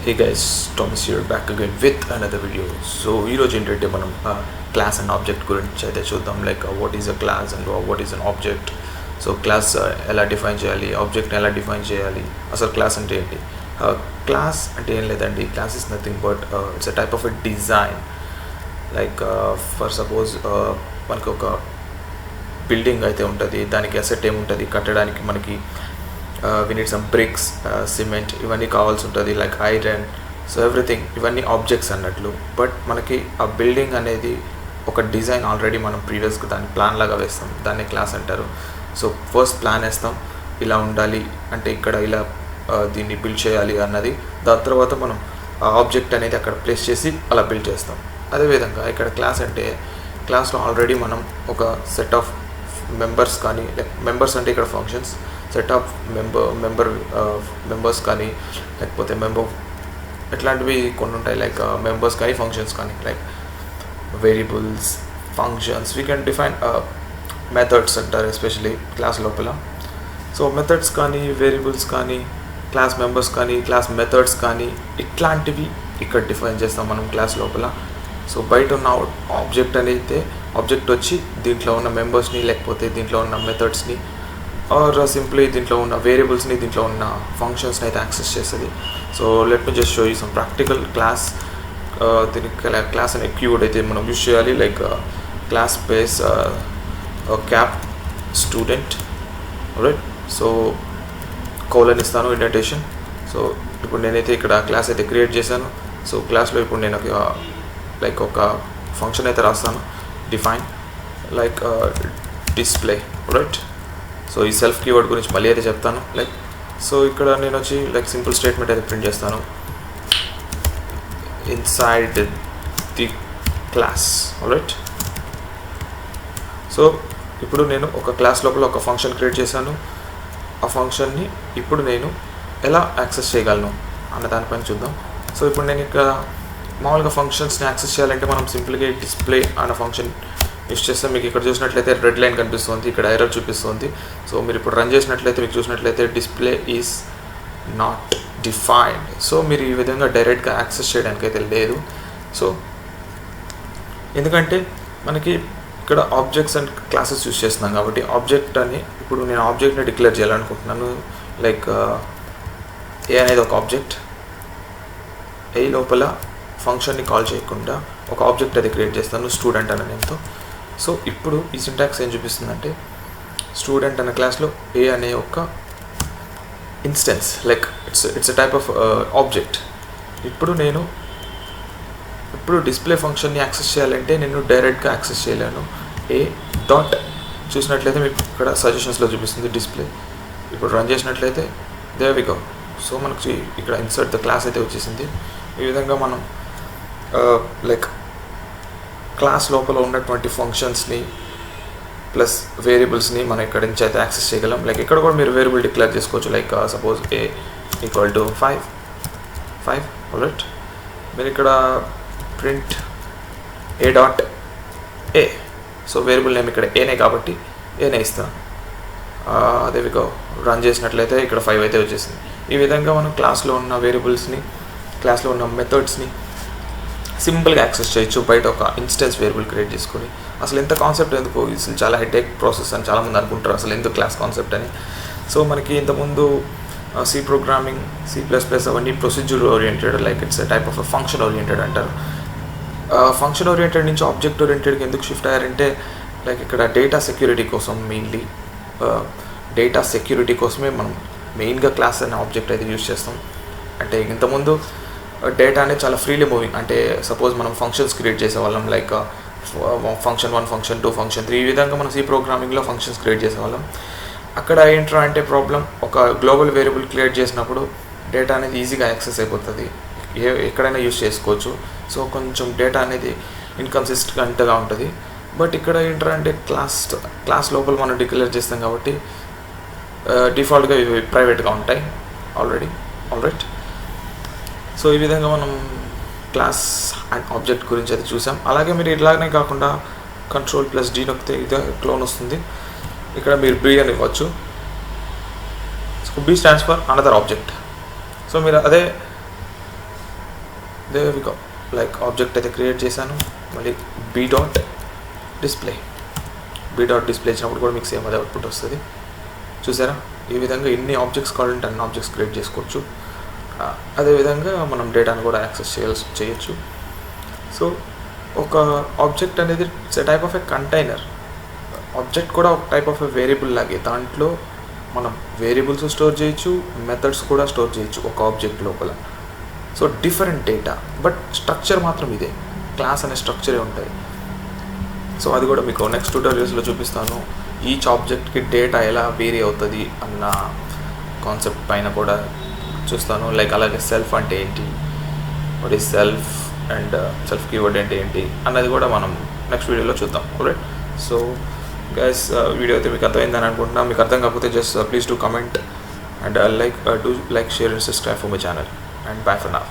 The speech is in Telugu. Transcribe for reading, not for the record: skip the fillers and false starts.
Hey guys, Thomas here back again with another video. So ఈరోజు ఏంటంటే మనం క్లాస్ అండ్ ఆబ్జెక్ట్ గురించి అయితే చూద్దాం. Like what is a class and what is an object. So class ఎలా డిఫైన్ చేయాలి, ఆబ్జెక్ట్ని ఎలా డిఫైన్ చేయాలి, అసలు క్లాస్ అంటే ఏంటి. క్లాస్ అంటే ఏం లేదండి, class is nothing but it's a type of a design. Like for suppose మనకు ఒక బిల్డింగ్ అయితే ఉంటుంది, దానికి అసెట్ ఏముంటుంది, కట్టడానికి మనకి we need some bricks, cement, ఇవన్నీ కావాల్సి ఉంటుంది, లైక్ ఐరన్. సో ఎవ్రీథింగ్ ఇవన్నీ ఆబ్జెక్ట్స్ అన్నట్లు. బట్ మనకి ఆ బిల్డింగ్ అనేది ఒక డిజైన్ ఆల్రెడీ మనం ప్రీవియస్గా దాన్ని ప్లాన్ లాగా వేస్తాం, దాన్ని క్లాస్ అంటారు. సో ఫస్ట్ ప్లాన్ వేస్తాం, ఇలా ఉండాలి అంటే ఇక్కడ ఇలా దీన్ని బిల్డ్ చేయాలి అన్నది. దాని తర్వాత మనం ఆ ఆబ్జెక్ట్ అనేది అక్కడ ప్లేస్ చేసి అలా బిల్డ్ చేస్తాం. అదేవిధంగా ఇక్కడ క్లాస్ అంటే క్లాస్లో ఆల్రెడీ మనం ఒక సెట్ ఆఫ్ మెంబర్స్ కానీ, లైక్ మెంబర్స్ అంటే ఇక్కడ ఫంక్షన్స్, సెట్ ఆఫ్ మెంబర్స్ కానీ లేకపోతే ఎట్లాంటివి కొన్ని ఉంటాయి, లైక్ మెంబర్స్ కానీ ఫంక్షన్స్ కానీ, like variables, functions. We can define methods అంటారు ఎస్పెషలీ క్లాస్ లోపల. సో మెథడ్స్ కానీ, వేరియబుల్స్ కానీ, క్లాస్ మెంబర్స్ కానీ, క్లాస్ మెథడ్స్ కానీ, ఇట్లాంటివి ఇక్కడ డిఫైన్ చేస్తాం మనం క్లాస్ లోపల. సో బయట ఉన్న ఆబ్జెక్ట్ అనేది ఆబ్జెక్ట్ వచ్చి దీంట్లో ఉన్న మెంబర్స్ని లేకపోతే దీంట్లో ఉన్న మెథడ్స్ని ఆర్ సింప్లీ దీంట్లో ఉన్న వేరియబుల్స్ని, దీంట్లో ఉన్న ఫంక్షన్స్ని అయితే యాక్సెస్ చేస్తుంది. So let me just show you some practical class. దీనికి క్లాస్ అనే కీవర్డ్ అయితే మనం యూజ్ చేయాలి, like class space cap student, right. So colon ఇస్తాను, ఇండెంటేషన్. సో ఇప్పుడు నేనైతే ఇక్కడ క్లాస్ అయితే క్రియేట్ చేశాను. సో క్లాస్లో ఇప్పుడు నేను లైక్ ఒక ఫంక్షన్ అయితే రాస్తాను, define like display, right. So ఈ సెల్ఫ్ కీవర్డ్ గురించి మళ్ళీ అయితే చెప్తాను. లైక్ సో ఇక్కడ నేను వచ్చి లైక్ సింపుల్ స్టేట్మెంట్ అయితే ప్రింట్ చేస్తాను, inside the class, right. So ఇప్పుడు నేను ఒక క్లాస్ లోపల ఒక ఫంక్షన్ క్రియేట్ చేశాను. ఆ ఫంక్షన్ని ఇప్పుడు నేను ఎలా యాక్సెస్ చేయగలను అన్న దానిపైన చూద్దాం. సో ఇప్పుడు నేను ఇక్కడ మామూలుగా ఫంక్షన్స్ని యాక్సెస్ చేయాలంటే మనం సింపుల్గా డిస్ప్లే అన్న ఫంక్షన్ యూస్ చేస్తే మీకు ఇక్కడ చూసినట్లయితే రెడ్ లైన్ కనిపిస్తుంది, ఇక్కడ ఎర్రర్ చూపిస్తుంది. సో మీరు ఇప్పుడు రన్ చేసినట్లయితే మీకు చూసినట్లయితే display is not defined. So మీరు ఈ విధంగా డైరెక్ట్గా యాక్సెస్ చేయడానికి అయితే లేదు. సో ఎందుకంటే మనకి ఇక్కడ ఆబ్జెక్ట్స్ అండ్ క్లాసెస్ యూస్ చేస్తున్నాం కాబట్టి ఆబ్జెక్ట్ అని ఇప్పుడు నేను ఆబ్జెక్ట్ని డిక్లేర్ చేయాలనుకుంటున్నాను. లైక్ ఏ అనేది ఒక ఆబ్జెక్ట్, ఏ లోపల ఫంక్షన్ని కాల్ చేయకుండా ఒక ఆబ్జెక్ట్ అది క్రియేట్ చేస్తాను, స్టూడెంట్ అనే నేమ్తో. సో ఇప్పుడు ఈ సింటాక్స్ ఏం చూపిస్తుందంటే స్టూడెంట్ అనే క్లాస్లో ఏ అనే ఒక instance, like it's a type of object. ఇప్పుడు డిస్ప్లే ఫంక్షన్ని యాక్సెస్ చేయాలంటే నేను డైరెక్ట్గా యాక్సెస్ చేయలేను. ఏ డాట్ చూసినట్లయితే మీకు ఇక్కడ సజెషన్స్లో చూపిస్తుంది డిస్ప్లే. ఇప్పుడు రన్ చేసినట్లయితే దేర్ వి గో. సో మనకి ఇక్కడ ఇన్సర్ట్ ద క్లాస్ అయితే వచ్చేసింది. ఈ విధంగా మనం లైక్ క్లాస్ లోపల ఉన్నటువంటి ఫంక్షన్స్ని ప్లస్ వేరియబుల్స్ని మనం ఇక్కడ నుంచి అయితే యాక్సెస్ చేయగలం. లైక్ ఇక్కడ కూడా మీరు వేరియబుల్ డిక్లేర్ చేసుకోవచ్చు, like suppose A equal to 5, right. మీరు ఇక్కడ print A dot A. So variable name ఇక్కడ ఏనే కాబట్టి ఏనే ఇస్తాను. అదే విగా రన్ చేసినట్లయితే ఇక్కడ 5 అయితే వచ్చేసింది. ఈ విధంగా మనం క్లాస్లో ఉన్న వేరియబుల్స్ని, క్లాస్లో ఉన్న మెథడ్స్ని సింపుల్గా యాక్సెస్ చేయొచ్చు బయట ఒక ఇన్స్టెన్స్ వేరియబుల్ క్రియేట్ చేసుకొని. అసలు ఎంత కాన్సెప్ట్ ఎందుకు, అసలు చాలా హైటెక్ ప్రాసెస్ అని చాలామంది అనుకుంటారు, అసలు ఎందుకు క్లాస్ కాన్సెప్ట్ అని. సో మనకి ఇంతకుముందు సి ప్రోగ్రామింగ్, C++ అవన్నీ procedure oriented, like it's type of function oriented అంటారు. ఫంక్షన్ ఓరియంటెడ్ నుంచి ఆబ్జెక్ట్ ఓరియంటెడ్కి ఎందుకు షిఫ్ట్ అయ్యారంటే లైక్ ఇక్కడ డేటా సెక్యూరిటీ కోసం, మెయిన్లీ డేటా సెక్యూరిటీ కోసమే మనం మెయిన్గా క్లాస్ అనే ఆబ్జెక్ట్ అయితే యూజ్ చేస్తాం. అంటే ఇంతకుముందు డేటా అనేది చాలా ఫ్రీలీ మూవింగ్. అంటే సపోజ్ మనం ఫంక్షన్స్ క్రియేట్ చేసేవాళ్ళం, లైక్ ఫంక్షన్ 1, ఫంక్షన్ 2, ఫంక్షన్ 3, ఈ విధంగా మనం సి ప్రోగ్రామింగ్లో ఫంక్షన్స్ క్రియేట్ చేసేవాళ్ళం. అక్కడ ఏంట్రా అంటే ప్రాబ్లం, ఒక గ్లోబల్ వేరియబుల్ క్రియేట్ చేసినప్పుడు డేటా అనేది ఈజీగా యాక్సెస్ అయిపోతుంది, ఎక్కడైనా యూజ్ చేసుకోవచ్చు. సో కొంచెం డేటా అనేది ఇన్కన్సిస్టెంట్గా ఉంటుంది. బట్ ఇక్కడ ఏంట్రా అంటే క్లాస్ లోపల మనం డిక్లేర్ చేస్తాం కాబట్టి డిఫాల్ట్గా ఇవి ప్రైవేట్గా ఉంటాయి ఆల్రైట్. సో ఈ విధంగా మనం క్లాస్ అండ్ ఆబ్జెక్ట్ గురించి అయితే చూసాం. అలాగే మీరు ఇలాగనే కాకుండా Ctrl+D నొక్కితే ఇదే క్లోన్ వస్తుంది. ఇక్కడ మీరు B అని ఇవ్వచ్చు. So B stands for another object. So మీరు అదే there we go. Like object అయితే క్రియేట్ చేశాను. మళ్ళీ బీ డాట్ డిస్ప్లే ఇచ్చినప్పుడు కూడా మీకు సేమ్ అదే అవుట్పుట్ వస్తుంది. చూసారా, ఈ విధంగా ఎన్ని ఆబ్జెక్ట్స్ కావాలంటే అన్ని ఆబ్జెక్ట్స్ క్రియేట్ చేసుకోవచ్చు. అదేవిధంగా మనం డేటాను కూడా యాక్సెస్ చేయొచ్చు. సో ఒక ఆబ్జెక్ట్ అనేది it's a type of a container. Object కూడా ఒక టైప్ ఆఫ్ ఎ వేరియబుల్ లాగే. దాంట్లో మనం వేరియబుల్స్ స్టోర్ చేయొచ్చు, మెథడ్స్ కూడా స్టోర్ చేయొచ్చు ఒక ఆబ్జెక్ట్ లోపల. So different data, but structure మాత్రం ఇదే, క్లాస్ అనే స్ట్రక్చరే ఉంటుంది. సో అది కూడా మీకు నెక్స్ట్ ట్యూటోరియల్స్లో చూపిస్తాను. ఈచ్ ఆబ్జెక్ట్కి డేటా ఎలా వేరీ అవుతుంది అన్న కాన్సెప్ట్ పైన కూడా చూస్తాను. లైక్ అలాగే సెల్ఫ్ అంటే ఏంటి, what is self and self keyword అంటే ఏంటి అన్నది కూడా మనం నెక్స్ట్ వీడియోలో చూద్దాం. రైట్. సో గైస్, వీడియో అయితే మీకు అర్థమైందని అనుకుంటున్నా. మీకు అర్థం కాకపోతే just please do comment and like, share and subscribe for my channel, and by for now.